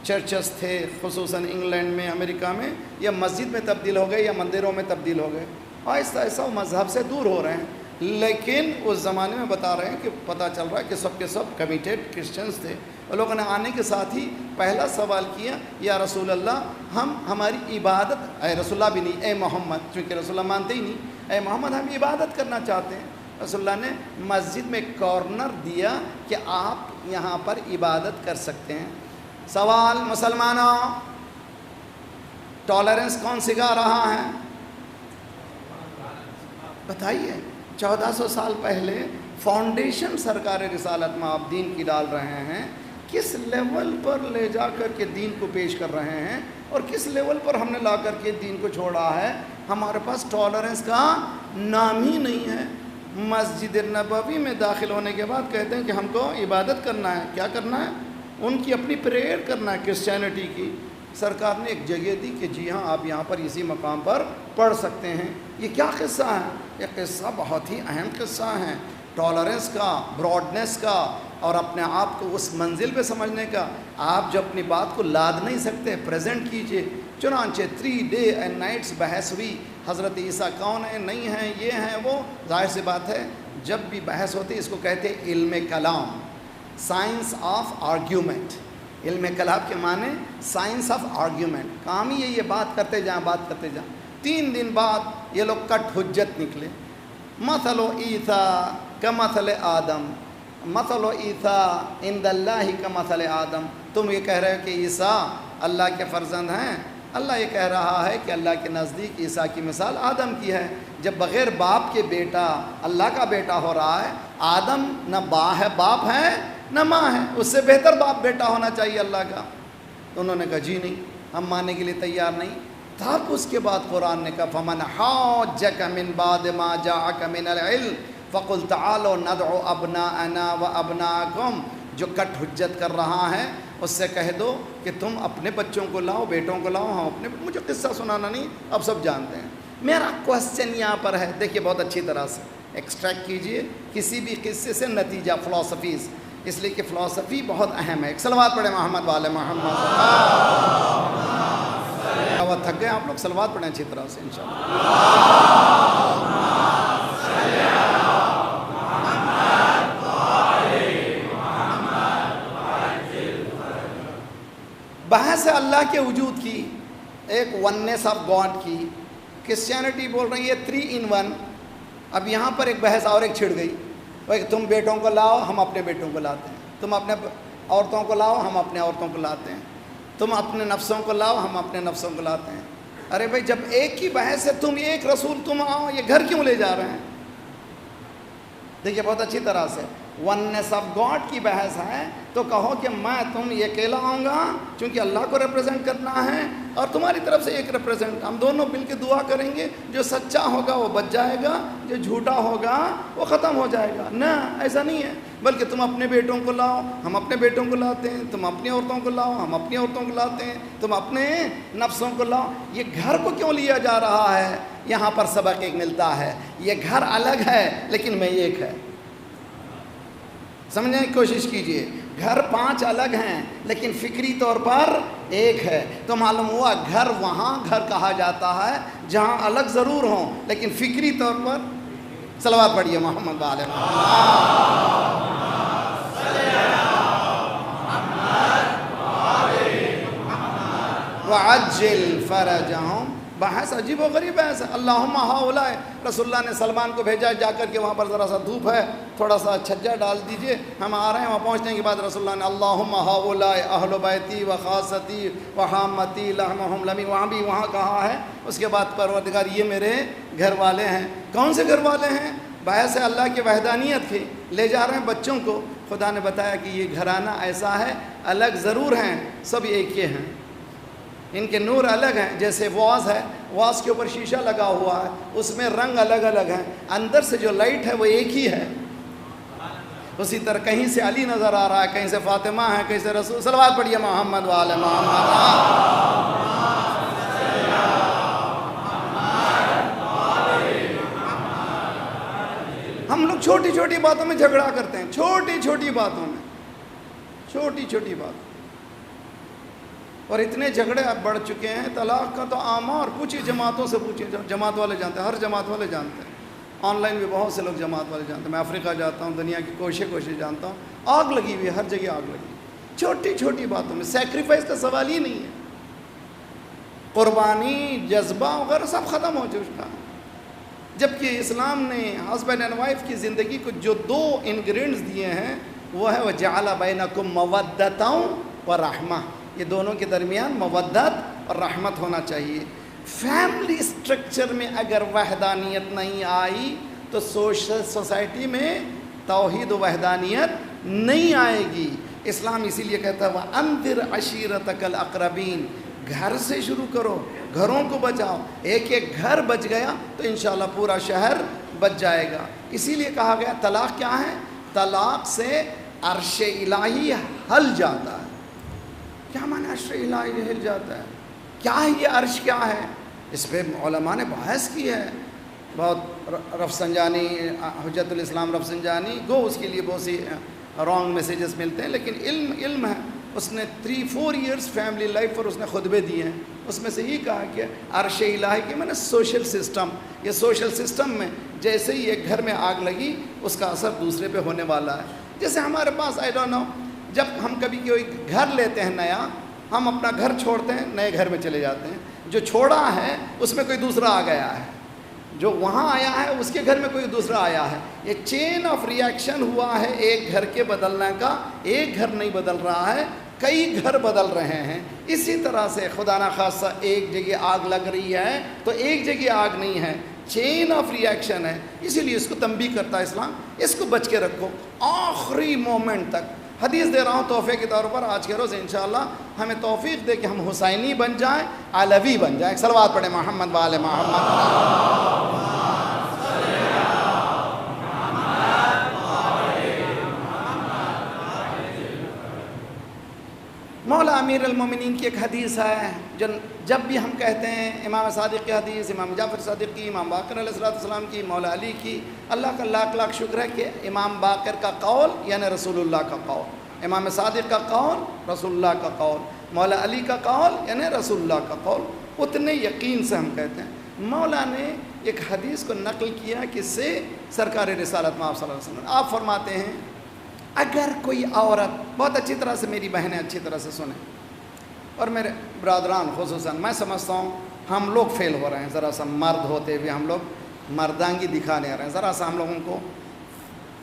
چرچز تھے خصوصاً انگلینڈ میں، امریکہ میں، یا مسجد میں تبدیل ہو گئے یا مندروں میں تبدیل ہو گئے. آہستہ آہستہ وہ مذہب سے دور ہو رہے ہیں. لیکن اس زمانے میں بتا رہے ہیں کہ پتہ چل رہا ہے کہ سب کے سب کمیٹیڈ کرسچنز تھے. اور لوگوں نے آنے کے ساتھ ہی پہلا سوال کیا، یا رسول اللہ ہماری عبادت، اے رسول اللہ بھی نہیں، اے محمد، چونکہ رسول اللہ مانتے ہی نہیں، اے محمد ہم عبادت کرنا چاہتے ہیں. رسول اللہ نے مسجد میں کارنر دیا کہ آپ یہاں پر عبادت کر سکتے ہیں. سوال مسلمانوں، ٹالرنس کون سکھا رہا ہے؟ بتائیے. 1400 سال پہلے فاؤنڈیشن سرکار رسالت میں آپ دین کی ڈال رہے ہیں، کس لیول پر لے جا کر کے دین کو پیش کر رہے ہیں، اور کس لیول پر ہم نے لا کر کے دین کو چھوڑا ہے. ہمارے پاس ٹالرنس کا نام ہی نہیں ہے. مسجد نبوی میں داخل ہونے کے بعد کہتے ہیں کہ ہم کو عبادت کرنا ہے. کیا کرنا ہے؟ ان کی اپنی پریئر کرنا ہے کرسچینٹی کی. سرکار نے ایک جگہ دی کہ جی ہاں آپ یہاں پر اسی مقام پر پڑھ سکتے ہیں. یہ کیا قصہ ہے؟ یہ قصہ بہت ہی اہم قصہ ہے، ٹالرنس کا، براڈنس کا، اور اپنے آپ کو اس منزل پہ سمجھنے کا. آپ جو اپنی بات کو لاد نہیں سکتے، پریزنٹ کیجئے. چنانچہ 3 ڈے اینڈ نائٹس بحث ہوئی. حضرت عیسیٰ کون ہیں، نہیں ہیں، یہ ہیں وہ. ظاہر سی بات ہے جب بھی بحث ہوتی ہے اس کو کہتے ہیں علم کلام، سائنس آف آرگیومنٹ. علم کلام کے معنی سائنس آف آرگیومنٹ. کام ہی یہ بات کرتے جائیں، بات کرتے جائیں. 3 دن بعد یہ لوگ کٹ حجت نکلے. مثل عیسیٰ کمثل آدم، مثل عیسیٰ عند اللہ کمثل آدم. تم یہ کہہ رہے ہو کہ عیسیٰ اللہ کے فرزند ہیں، اللہ یہ کہہ رہا ہے کہ اللہ کے نزدیک عیسیٰ کی مثال آدم کی ہے. جب بغیر باپ کے بیٹا اللہ کا بیٹا ہو رہا ہے، آدم نہ باپ ہے نہ ماں ہے، اس سے بہتر باپ بیٹا ہونا چاہیے اللہ کا. تو انہوں نے کہا جی نہیں، ہم ماننے کے لیے تیار نہیں. تب اس کے بعد قرآن نے کہا فمن حاجک من بعد ما جاءک من العلم فقل تعالوا ندعو ابناءنا وابناءکم. جو کٹ حجت کر رہا ہے اس سے کہہ دو کہ تم اپنے بچوں کو لاؤ، بیٹوں کو لاؤ. ہم اپنے، مجھے قصہ سنانا نہیں، اب سب جانتے ہیں. میرا کوسچن یہاں پر ہے، دیکھیے بہت اچھی طرح سے ایکسٹریکٹ کیجئے کسی بھی قصے سے نتیجہ، فلسفیز، اس لیے کہ فلسفی بہت اہم ہے. ایک صلوات پڑھیں محمد والے محمد. تھک گئے آپ لوگ؟ صلوات پڑھیں اچھی طرح سے انشاءاللہ. بحث ہے اللہ کے وجود کی، ایک وننس آف گاڈ کی. کرسچینٹی بول رہی ہے 3 in 1. اب یہاں پر ایک بحث اور ایک چھڑ گئی، تم بیٹوں کو لاؤ، ہم اپنے بیٹوں کو لاتے ہیں. تم اپنے عورتوں کو لاؤ، ہم اپنے عورتوں کو لاتے ہیں. تم اپنے نفسوں کو لاؤ، ہم اپنے نفسوں کو لاتے ہیں. ارے بھائی جب ایک کی بحث ہے، تم ایک رسول تم آؤ، یہ گھر کیوں لے جا رہے ہیں؟ دیکھیے بہت اچھی طرح سے وننس آف گاڈ کی بحث ہے تو کہو کہ میں تم یہ اکیلا آؤں گا چونکہ اللہ کو ریپرزینٹ کرنا ہے اور تمہاری طرف سے ایک ریپرزینٹ، ہم دونوں مل کے دعا کریں گے، جو سچا ہوگا وہ بچ جائے گا، جو جھوٹا ہوگا وہ ختم ہو جائے گا۔ نہ، ایسا نہیں ہے، بلکہ تم اپنے بیٹوں کو لاؤ، ہم اپنے بیٹوں کو لاتے ہیں، تم اپنی عورتوں کو لاؤ، ہم اپنی عورتوں کو لاتے ہیں، تم اپنے نفسوں کو لاؤ۔ یہ گھر کو کیوں لیا جا رہا ہے؟ یہاں پر سبق ایک ملتا ہے، یہ گھر الگ ہے لیکن میں ایک ہے۔ سمجھنے کی کوشش کیجئے، گھر 5 الگ ہیں لیکن فکری طور پر ایک ہے۔ تو معلوم ہوا گھر وہاں گھر کہا جاتا ہے جہاں الگ ضرور ہوں لیکن فکری طور پر۔ صلوات پڑھیے محمد علیہ وعجل فرجہم۔ بحث عجیب و غریب بحث ہے۔ اللہم ہؤلاء، رسول اللہ نے سلمان کو بھیجا، جا کر کے وہاں پر ذرا سا دھوپ ہے، تھوڑا سا چھجا ڈال دیجئے، ہم آ رہے ہیں۔ وہاں پہنچنے کے بعد رسول اللہ نے اللہم ہؤلاء اہل بیتی و خاصتی و حامتی لحمہم لمی، وہاں کہا ہے۔ اس کے بعد پروردگار یہ میرے گھر والے ہیں۔ کون سے گھر والے ہیں؟ بحث ہے اللہ کی وحدانیت کی، لے جا رہے ہیں بچوں کو۔ خدا نے بتایا کہ یہ گھرانہ ایسا ہے، الگ ضرور ہیں، سب ایک ہی ہیں، ان کے نور الگ ہیں۔ جیسے واز ہے، واز کے اوپر شیشہ لگا ہوا ہے، اس میں رنگ الگ الگ ہیں، اندر سے جو لائٹ ہے وہ ایک ہی ہے۔ اسی طرح کہیں سے علی نظر آ رہا ہے، کہیں سے فاطمہ ہے، کہیں سے رسول۔ صلوات پڑھیے محمد وآل محمد۔ ہم لوگ چھوٹی چھوٹی باتوں میں جھگڑا کرتے ہیں، چھوٹی چھوٹی باتوں میں، چھوٹی چھوٹی بات، اور اتنے جھگڑے اب بڑھ چکے ہیں۔ طلاق کا تو آمار پوچھیے، جماعتوں سے پوچھیے، جماعت والے جانتے ہیں، ہر جماعت والے جانتے ہیں، آن لائن بھی بہت سے لوگ جماعت والے جانتے ہیں۔ میں افریقہ جاتا ہوں، دنیا کی کوشش جانتا ہوں، آگ لگی ہوئی ہے، ہر جگہ آگ لگی ہے، چھوٹی چھوٹی باتوں میں۔ سیکریفائس کا سوال ہی نہیں ہے، قربانی، جذبہ وغیرہ سب ختم ہو چکا ہے۔ جبکہ اسلام نے ہسبینڈ اینڈ وائف کی زندگی کو جو 2 انگریڈینٹس دیے ہیں وہ ہے وَجَعَلَ بَيْنَكُمْ مَوَدَّةً وَرَحْمَةً، یہ دونوں کے درمیان مودت اور رحمت ہونا چاہیے۔ فیملی سٹرکچر میں اگر وحدانیت نہیں آئی تو سوسائٹی میں توحید و وحدانیت نہیں آئے گی۔ اسلام اسی لیے کہتا ہے وَأَنذِرْ عَشِيرَتَكَ الْأَقْرَبِينَ، گھر سے شروع کرو، گھروں کو بچاؤ۔ ایک ایک گھر بچ گیا تو انشاءاللہ پورا شہر بچ جائے گا۔ اسی لیے کہا گیا طلاق کیا ہے؟ طلاق سے عرش الہی ہل جاتا ہے۔ کیا معنی عرش الہی ہل جاتا ہے؟ کیا ہے یہ عرش کیا ہے؟ اس پہ علماء نے بحث کی ہے بہت۔ رفسنجانی، حجت الاسلام رفسنجانی، اس کے لیے بہت سی رانگ میسیجز ملتے ہیں، لیکن علم ہے۔ اس نے 3-4 ایئرس فیملی لائف پر اس نے خطبے دیے ہیں، اس میں سے یہ کہا کہ عرش الہی کے میں نے سوشل سسٹم، یہ سوشل سسٹم میں جیسے ہی ایک گھر میں آگ لگی اس کا اثر دوسرے پہ ہونے والا ہے۔ جیسے ہمارے پاس آئی ڈونٹ نو، جب ہم کبھی کوئی گھر لیتے ہیں نیا، ہم اپنا گھر چھوڑتے ہیں، نئے گھر میں چلے جاتے ہیں، جو چھوڑا ہے اس میں کوئی دوسرا آ گیا ہے، جو وہاں آیا ہے اس کے گھر میں کوئی دوسرا آیا ہے۔ یہ چین آف ریاکشن ہوا ہے ایک گھر کے بدلنے کا۔ ایک گھر نہیں بدل رہا ہے، کئی گھر بدل رہے ہیں۔ اسی طرح سے خدا نخواستہ ایک جگہ آگ لگ رہی ہے تو ایک جگہ آگ نہیں ہے، چین آف ریاکشن ہے۔ اسی لیے اس کو تنبیہ کرتا ہے اسلام، اس کو بچ کے رکھو آخری مومنٹ تک۔ حدیث دے رہا ہوں تحفے کے طور پر، آج کے روز انشاءاللہ ہمیں توفیق دے کہ ہم حسینی بن جائیں، علوی بن جائیں۔ صلوات پڑھیں محمد وآل محمد۔ مولا امیر المومنین کی ایک حدیث ہے جو جب بھی ہم کہتے ہیں، امام صادق کی حدیث، امام جعفر صادق کی، امام باقر علیہ السلام کی، مولا علی کی، اللہ کا لاکھ لاکھ شکر ہے کہ امام باقر کا قول یعنی رسول اللہ کا قول، امام صادق کا قول رسول اللہ کا قول، مولا علی کا قول یعنی رسول اللہ کا قول، اتنے یقین سے ہم کہتے ہیں۔ مولا نے ایک حدیث کو نقل کیا کس سے؟ سرکار رسالت مآب صلی اللہ علیہ وسلم۔ آپ فرماتے ہیں اگر کوئی عورت، بہت اچھی طرح سے میری بہنیں اچھی طرح سے سنیں، اور میرے برادران خصوصاً، میں سمجھتا ہوں ہم لوگ فیل ہو رہے ہیں، ذرا سا مرد ہوتے ہوئے ہم لوگ مردانگی دکھانے آ رہے ہیں، ذرا سا ہم لوگوں کو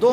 2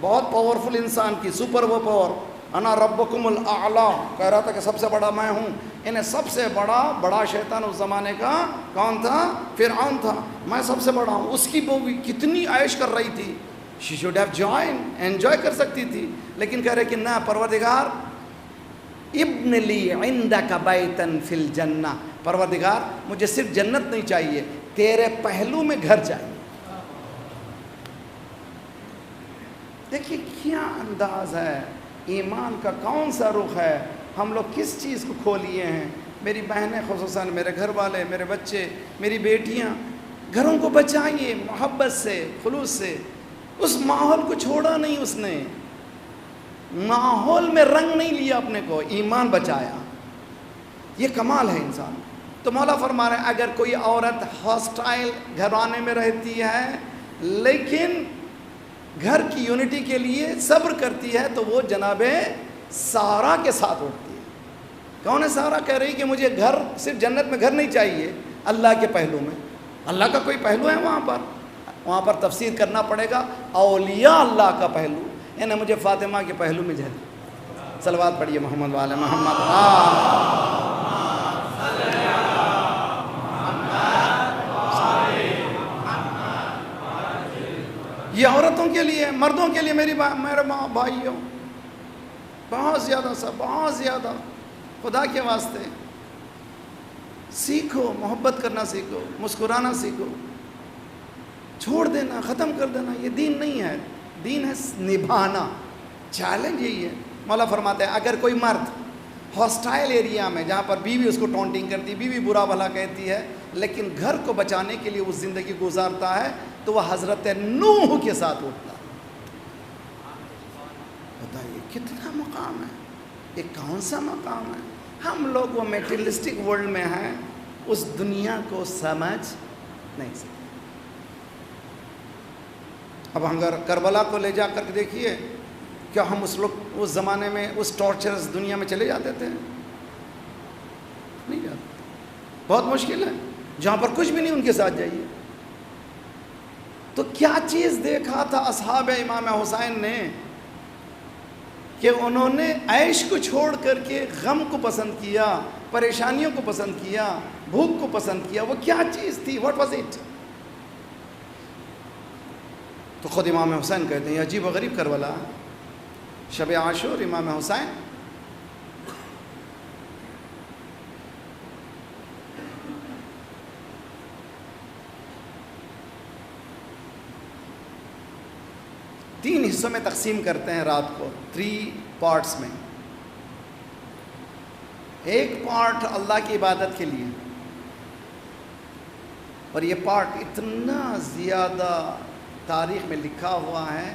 بہت پاورفل انسان کی سپر وہ پاور، انا ربکم الاعلیٰ کہہ رہا تھا کہ سب سے بڑا میں ہوں. انہیں سب سے بڑا شیطان اس زمانے کا کون تھا؟ فرعون تھا. میں سب سے بڑا ہوں. اس کی بیوی کتنی عیش کر رہی تھی، she should have join, enjoy کر سکتی تھی، لیکن کہہ رہے کہ نہ پروردگار ابن لی عندک بیتن فی الجنہ، پروردگار مجھے صرف جنت نہیں چاہیے، تیرے پہلو میں گھر چاہیے. دیکھیے کیا انداز ہے، ایمان کا کون سا رخ ہے. ہم لوگ کس چیز کو کھو لیے ہیں. میری بہنیں خصوصاً، میرے گھر والے، میرے بچے، میری بیٹیاں، گھروں کو بچائیے محبت سے، خلوص سے. اس ماحول کو چھوڑا نہیں، اس نے ماحول میں رنگ نہیں لیا اپنے کو، ایمان بچایا. یہ کمال ہے انسان. تو مولا فرما رہے ہیں اگر کوئی عورت ہاسٹائل گھرانے میں رہتی ہے لیکن گھر کی یونٹی کے لیے صبر کرتی ہے تو وہ جناب سارا کے ساتھ اٹھتی ہے. کون ہے سارا؟ کہہ رہی کہ مجھے گھر، صرف جنت میں گھر نہیں چاہیے، اللہ کے پہلو میں. اللہ کا کوئی پہلو ہے وہاں پر تفسیر کرنا پڑے گا. اولیاء اللہ کا پہلو، یعنی مجھے فاطمہ کے پہلو میں جھل. صلوات پڑھیے محمد والے محمد. یہ عورتوں کے لیے، مردوں کے لیے میرے ماں بھائیوں، بہت زیادہ خدا کے واسطے سیکھو، محبت کرنا سیکھو، مسکرانا سیکھو، چھوڑ دینا، ختم کر دینا یہ دین نہیں ہے. دین ہے نبھانا. چیلنج یہی ہے. مولا فرماتے ہیں اگر کوئی مرد ہاسٹائل ایریا میں جہاں پر بیوی اس کو ٹونٹنگ کرتی، بیوی برا بھلا کہتی ہے، لیکن گھر کو بچانے کے لیے وہ زندگی گزارتا ہے تو وہ حضرت نوح کے ساتھ اٹھتا. بتائیے کتنا مقام ہے، یہ کون سا مقام ہے. ہم لوگ وہ میٹیریلسٹک ورلڈ میں ہیں، اس دنیا کو سمجھ نہیں سکتے. اب ہم اگر کربلا کو لے جا کر کے دیکھیے، کیا ہم اس زمانے میں اس ٹارچرس دنیا میں چلے جاتے تھے؟ نہیں جاتے. بہت مشکل ہے. جہاں پر کچھ بھی نہیں ان کے ساتھ جائیے. تو کیا چیز دیکھا تھا اصحاب امام حسین نے کہ انہوں نے عیش کو چھوڑ کر کے غم کو پسند کیا، پریشانیوں کو پسند کیا، بھوک کو پسند کیا. وہ کیا چیز تھی؟ What was it? تو خود امام حسین کہتے ہیں یہ عجیب و غریب کربلا، شب عاشور امام حسین. تین حصوں میں تقسیم کرتے ہیں رات کو، 3 پارٹس میں. ایک پارٹ اللہ کی عبادت کے لیے، اور یہ پارٹ اتنا زیادہ تاریخ میں لکھا ہوا ہے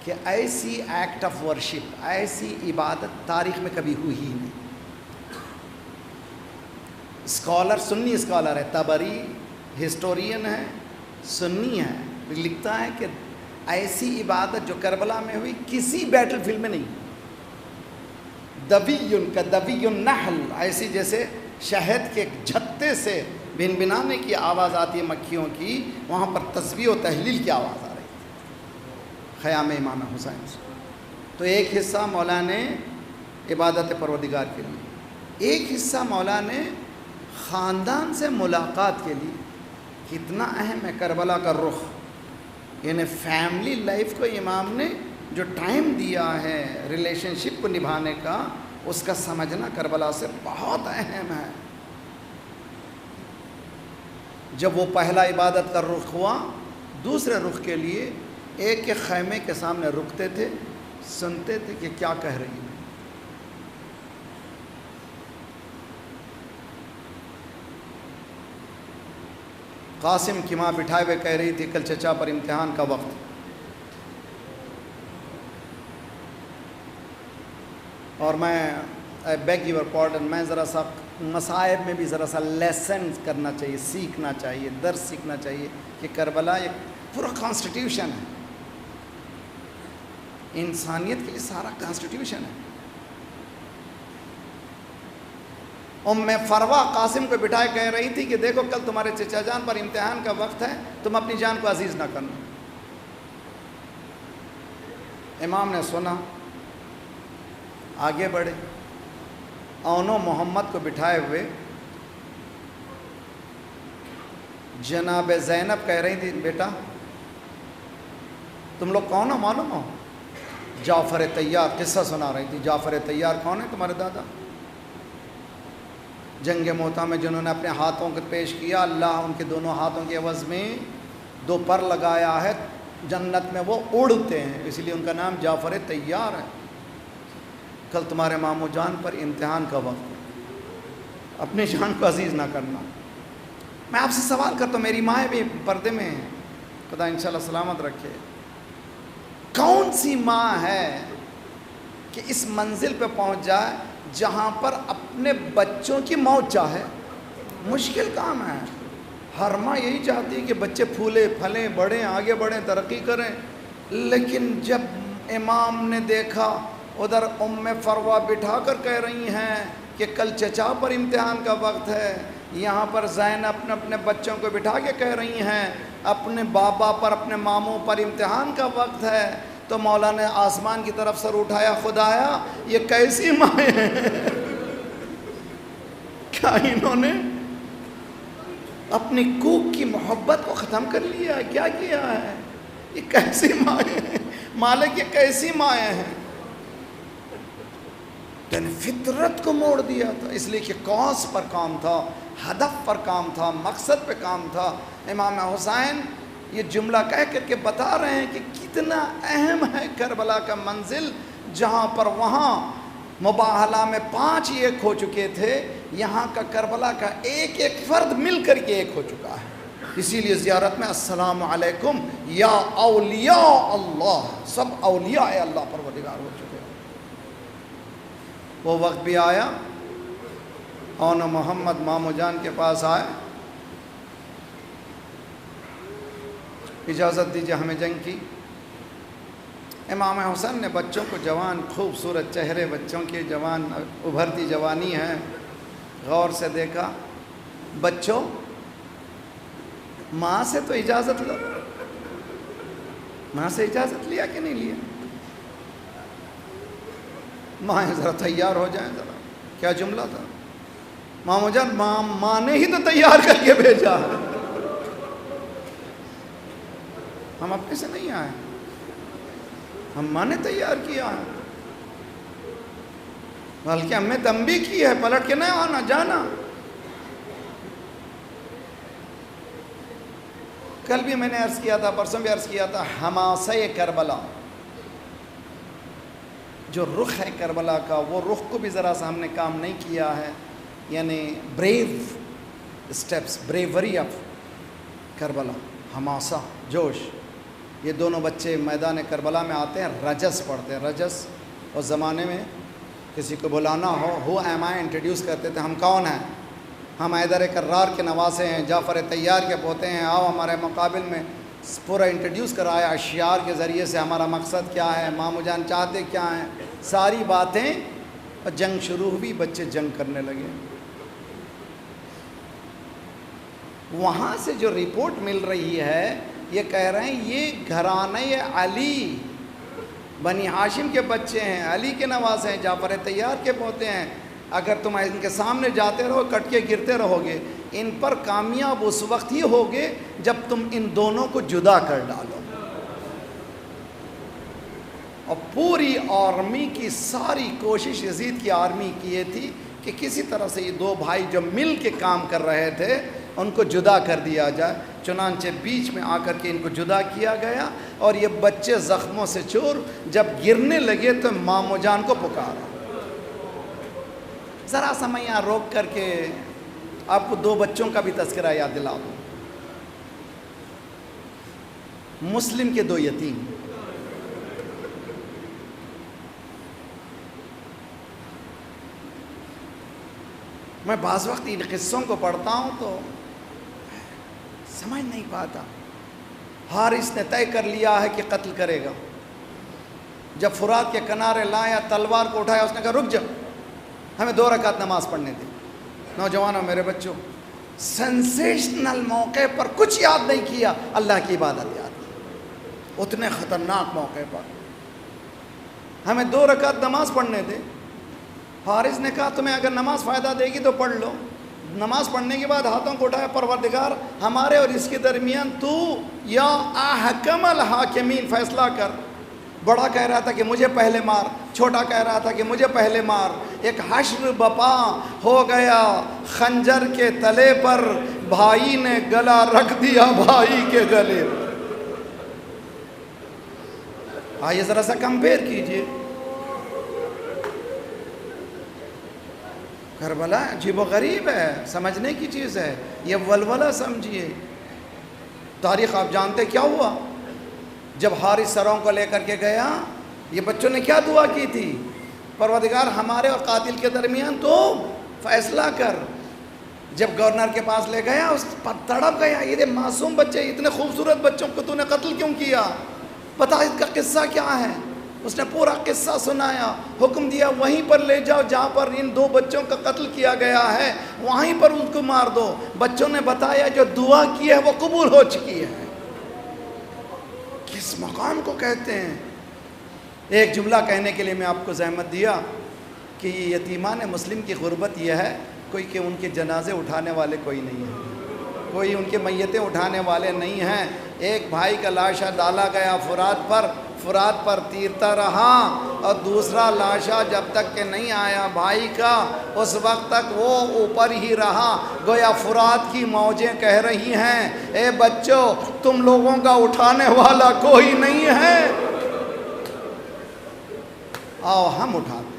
کہ ایسی ایکٹ آف ورشپ، ایسی عبادت تاریخ میں کبھی ہوئی ہی نہیں. اسکالر، سنی اسکالر ہے، تبری ہسٹورین ہے، سنی ہے، لکھتا ہے کہ ایسی عبادت جو کربلا میں ہوئی کسی بیٹل فیلڈ میں نہیں. دویٌ کا دوی النحل، ایسی جیسے شہد کے جھتے سے بن بنانے کی آواز آتی ہے مکھیوں کی، وہاں پر تسبیح و تحلیل کی آواز آ رہی تھی خیام امام حسین سے. تو ایک حصہ مولا نے عبادت پروردگار کے لیے، ایک حصہ مولا نے خاندان سے ملاقات کے لیے. کتنا اہم ہے کربلا کا رخ، یعنی فیملی لائف کو امام نے جو ٹائم دیا ہے ریلیشن شپ کو نبھانے کا، اس کا سمجھنا کربلا سے بہت اہم ہے. جب وہ پہلا عبادت کا رخ ہوا، دوسرے رخ کے لیے ایک خیمے کے سامنے رکتے تھے، سنتے تھے کہ کیا کہہ رہی ہے. قاسم کی ماں بٹھائے ہوئے کہہ رہی تھی کل چچا پر امتحان کا وقت. اور میں بیگ یور پارڈن، میں ذرا سا مصائب میں بھی ذرا سا لیسن کرنا چاہیے، سیکھنا چاہیے، درس سیکھنا چاہیے کہ کربلا ایک پورا کانسٹیٹیوشن ہے، انسانیت کے لیے سارا کانسٹیٹیوشن ہے. ام فروا قاسم کو بٹھائے کہہ رہی تھی کہ دیکھو کل تمہارے چچا جان پر امتحان کا وقت ہے، تم اپنی جان کو عزیز نہ کرنا. امام نے سنا، آگے بڑھے، اونو محمد کو بٹھائے ہوئے جناب زینب کہہ رہی تھی بیٹا تم لوگ کون ہو معلوم ہو؟ جعفر طیار قصہ سنا رہی تھی. جعفر طیار کون ہے؟ تمہارے دادا. جنگ موتا میں جنہوں نے اپنے ہاتھوں کو پیش کیا، اللہ ان کے دونوں ہاتھوں کے عوض میں 2 پر لگایا ہے، جنت میں وہ اڑتے ہیں، اس لیے ان کا نام جعفر طیار ہے. کل تمہارے ماموں جان پر امتحان کا وقت ہے، اپنی جان کو عزیز نہ کرنا. میں آپ سے سوال کرتا ہوں، میری ماں بھی پردے میں ہیں، خدا انشاءاللہ سلامت رکھے. کون سی ماں ہے کہ اس منزل پہ پہنچ جائے جہاں پر اپنے بچوں کی موت چاہے؟ مشکل کام ہے. ہر ماں یہی چاہتی ہے کہ بچے پھولے پھلیں، بڑھیں، آگے بڑھیں، ترقی کریں. لیکن جب امام نے دیکھا ادھر فروہ بٹھا کر کہہ رہی ہیں کہ کل چچا پر امتحان کا وقت ہے، یہاں پر زینب اپنے بچوں کو بٹھا کے کہہ رہی ہیں اپنے بابا پر، اپنے ماموں پر امتحان کا وقت ہے، تو مولا نے آسمان کی طرف سر اٹھایا، خدایا یہ کیسی مائیں ہیں؟ کیا انہوں نے اپنی کوک کی محبت کو ختم کر لیا ہے؟ کیا کیا ہے؟ یہ کیسی مائیں ہیں مالک، یہ کیسی مائیں ہیں؟ یعنی فطرت کو موڑ دیا تھا، اس لیے کہ کاز پر کام تھا، ہدف پر کام تھا، مقصد پہ کام تھا. امام حسین یہ جملہ کہہ کر کے بتا رہے ہیں کہ کتنا اہم ہے کربلا کا منزل، جہاں پر وہاں مباہلہ میں 5 ایک ہو چکے تھے، یہاں کا کربلا کا ایک ایک فرد مل کر کے ایک ہو چکا ہے. اسی لیے زیارت میں السلام علیکم یا اولیاء اللہ، سب اولیاء اللہ پروردگار ہو چکے. وہ وقت بھی آیا، اون محمد مامو جان کے پاس آئے، اجازت دیجیے ہمیں جنگ کی. امام حسین نے بچوں کو، جوان خوبصورت چہرے بچوں کے، جوان ابھرتی جوانی ہے، غور سے دیکھا. بچوں ماں سے تو اجازت لو. ماں سے اجازت لیا کہ نہیں لیا؟ ماں ذرا تیار ہو جائیں ذرا. کیا جملہ تھا؟ مامو جان ماں نے ہی تو تیار کر کے بھیجا، ہم اپنے سے نہیں آئے، ہم ماں نے تیار کیا ہے. بلکہ ہم نے تنبیہ کی ہے، پلٹ کے نہ آنا جانا. کل بھی میں نے عرض کیا تھا، پرسوں بھی عرض کیا تھا، حماسہ کربلا، جو رخ ہے کربلا کا، وہ رخ کو بھی ذرا سا ہم نے کام نہیں کیا ہے. یعنی brave steps, bravery of Karbala, حماسہ، جوش. یہ دونوں بچے میدان کربلا میں آتے ہیں، رجس پڑھتے ہیں. رجس اس زمانے میں کسی کو بلانا ہو ایم آئی انٹروڈیوس کرتے تھے، ہم کون ہیں؟ ہم حیدر کرار کے نواسے ہیں، جعفر طیار کے پوتے ہیں، آؤ ہمارے مقابل میں. پورا انٹروڈیوس کرایا اشعار کے ذریعے سے، ہمارا مقصد کیا ہے، مامو جان چاہتے کیا ہیں، ساری باتیں. اور جنگ شروع ہوئی، بچے جنگ کرنے لگے. وہاں سے جو رپورٹ مل رہی ہے، یہ کہہ رہے ہیں یہ گھرانہ علی بنی ہاشم کے بچے ہیں، علی کے نواسے ہیں، جعفر طیار کے پوتے ہیں. اگر تم ان کے سامنے جاتے رہو، کٹ کے گرتے رہو گے، ان پر کامیاب اس وقت ہی ہوگے جب تم ان دونوں کو جدا کر ڈالو. اور پوری آرمی کی ساری کوشش یزید کی آرمی کی یہ تھی کہ کسی طرح سے یہ 2 بھائی جو مل کے کام کر رہے تھے ان کو جدا کر دیا جائے. چنانچہ بیچ میں آ کر کے ان کو جدا کیا گیا، اور یہ بچے زخموں سے چور جب گرنے لگے تو مامو جان کو پکارا. ذرا سا میں یہاں روک کر کے آپ کو 2 بچوں کا بھی تذکرہ یاد دلا دوں. مسلم کے 2 یتیم. میں بعض وقت ان قصوں کو پڑھتا ہوں تو سمجھ نہیں پاتا. حارث نے طے کر لیا ہے کہ قتل کرے گا. جب فرات کے کنارے لایا، تلوار کو اٹھایا، اس نے کہا رک جا، ہمیں 2 رکعت نماز پڑھنے دی. نوجوانوں، میرے بچوں، سینسیشنل موقع پر کچھ یاد نہیں کیا، اللہ کی عبادت یاد کی. اتنے خطرناک موقع پر ہمیں 2 رکعت نماز پڑھنے دے. حارث نے کہا تمہیں اگر نماز فائدہ دے گی تو پڑھ لو. نماز پڑھنے کے بعد ہاتھوں کو اٹھایا, پروردگار ہمارے اور اس کے درمیان تو یا احکم الحاکمین فیصلہ کر. بڑا کہہ رہا تھا کہ مجھے پہلے مار, چھوٹا کہہ رہا تھا کہ مجھے پہلے مار. ایک حشر بپا ہو گیا, خنجر کے تلے پر بھائی نے گلا رکھ دیا بھائی کے گلے پر. آئیے ذرا سا کمپیئر کیجئے. کربلا عجیب و غریب ہے, سمجھنے کی چیز ہے. یہ ولولہ سمجھیے. تاریخ آپ جانتے کیا ہوا جب حارث سروں کو لے کر کے گیا, یہ بچوں نے کیا دعا کی تھی؟ پروردگار ہمارے اور قاتل کے درمیان تو فیصلہ کر. جب گورنر کے پاس لے گیا اس پر تڑپ گیا, یہ معصوم بچے, اتنے خوبصورت بچوں کو تو نے قتل کیوں کیا؟ پتا اس کا قصہ کیا ہے؟ اس نے پورا قصہ سنایا, حکم دیا وہیں پر لے جاؤ جہاں پر ان 2 بچوں کا قتل کیا گیا ہے, وہیں پر ان کو مار دو. بچوں نے بتایا جو دعا کی ہے وہ قبول ہو چکی ہے. کس مقام کو کہتے ہیں؟ ایک جملہ کہنے کے لیے میں آپ کو زحمت دیا کہ یہ یتیمان مسلم کی غربت یہ ہے کوئی کہ ان کے جنازے اٹھانے والے کوئی نہیں ہیں, کوئی ان کے میتیں اٹھانے والے نہیں ہیں. ایک بھائی کا لاشا ڈالا گیا فرات پر تیرتا رہا, اور دوسرا لاشا جب تک کہ نہیں آیا بھائی کا اس وقت تک وہ اوپر ہی رہا. گویا فرات کی موجیں کہہ رہی ہیں اے بچوں تم لوگوں کا اٹھانے والا کوئی نہیں ہے, آؤ ہم اٹھاتے ہیں.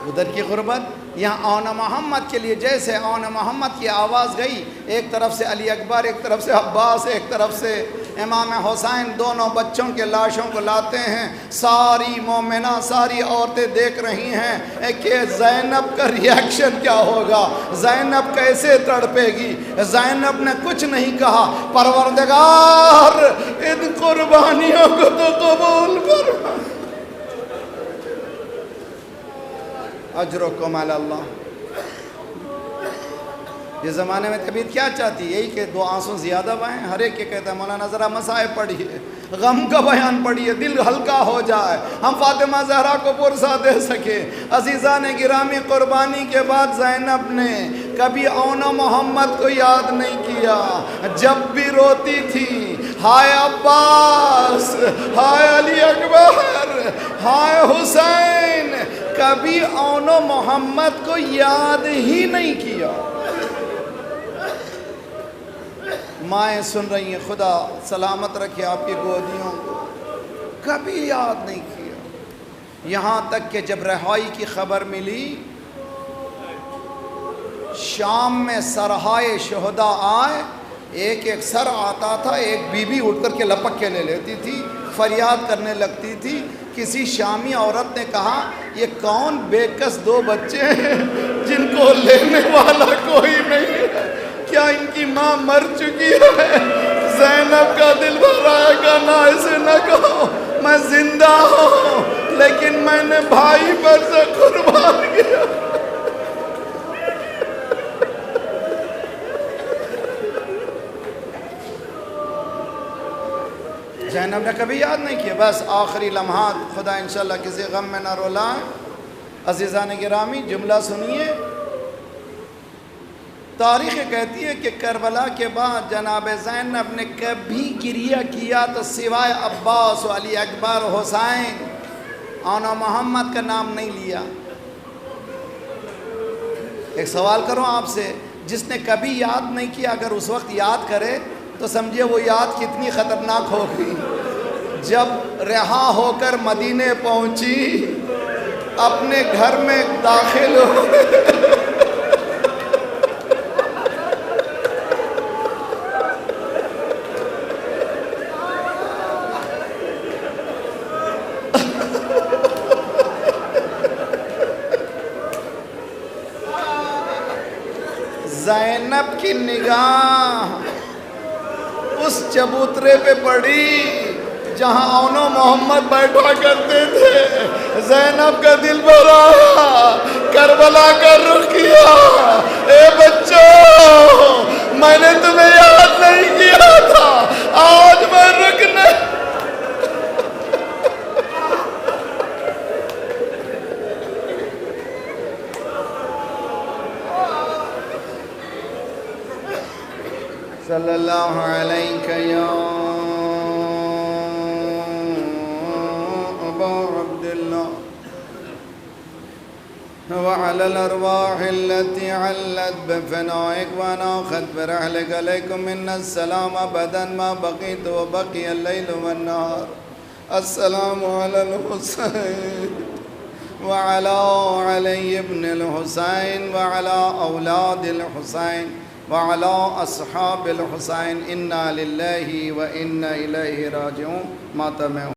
ادھر کی غربت, یہاں اون محمد کے لیے جیسے اون محمد کی آواز گئی, ایک طرف سے علی اکبر, ایک طرف سے عباس, ایک طرف سے امام حسین, دونوں بچوں کے لاشوں کو لاتے ہیں. ساری مومنہ, ساری عورتیں دیکھ رہی ہیں کہ زینب کا ریاکشن کیا ہوگا, زینب کیسے تڑپے گی. زینب نے کچھ نہیں کہا, پروردگار ان قربانیوں کو تو قبول فرما, اجرکم علی اللہ. یہ زمانے میں طبیعت کیا چاہتی ہے؟ یہی کہ 2 آنسو زیادہ بہیں. ہر ایک کے کہتا ہے مولانا ذرا مسائب پڑھیے, غم کا بیان پڑھیے, دل ہلکا ہو جائے, ہم فاطمہ زہرا کو پرسہ دے سکے. عزیزان گرامی, قربانی کے بعد زینب نے کبھی اون محمد کو یاد نہیں کیا. جب بھی روتی تھی ہائے عباس, ہائے علی اکبر, ہائے حسین, کبھی اون محمد کو یاد ہی نہیں کیا. مائیں سن رہی ہیں, خدا سلامت رکھے آپ کی گودیوں کو, کبھی یاد نہیں کیا. یہاں تک کہ جب رہائی کی خبر ملی, شام میں سرہائے شہداء آئے, ایک ایک سر آتا تھا, ایک بی بی اٹھ کر کے لپک کے لے لیتی تھی, فریاد کرنے لگتی تھی. کسی شامی عورت نے کہا یہ کون بے کس 2 بچے ہیں جن کو لینے والا کوئی نہیں ہے, کیا ان کی ماں مر چکی ہے؟ زینب کا دل بھر آئے گا, نہ اسے نہ کہو میں زندہ ہوں لیکن میں نے بھائی پر سے قربان کیا. زینب نے کبھی یاد نہیں کیا. بس آخری لمحات, خدا انشاءاللہ کسی غم میں نہ رولائیں. عزیزان گرامی, جملہ سنیے. تاریخ کہتی ہے کہ کربلا کے بعد جناب زینب نے کبھی گریہ کیا تو سوائے عباس و علی اکبر و حسین, اون محمد کا نام نہیں لیا. ایک سوال کروں آپ سے, جس نے کبھی یاد نہیں کیا اگر اس وقت یاد کرے تو سمجھیے وہ یاد کتنی خطرناک ہوگی. جب رہا ہو کر مدینے پہنچی, اپنے گھر میں داخل ہو, زینب کی نگاہ اس چبوترے پہ پڑی جہاں اون محمد بیٹھا کرتے تھے. زینب کا دل بھرا, کربلا کا رخ کیا, اے بچوں میں نے تمہیں یاد نہیں کیا تھا, آج میں رکنے صلی اللہ علیہ یا ابا عبداللہ وعلى الأرواح التي علت بفنائك وناخت برحلك عليكم منا السلام أبدا ما بقيت وبقي الليل والنهار. السلام على الحسين وعلى علي بن الحسين وعلى أولاد الحسين وعلى أصحاب الحسين. إنا لله وإنا إليه راجعون. مات میں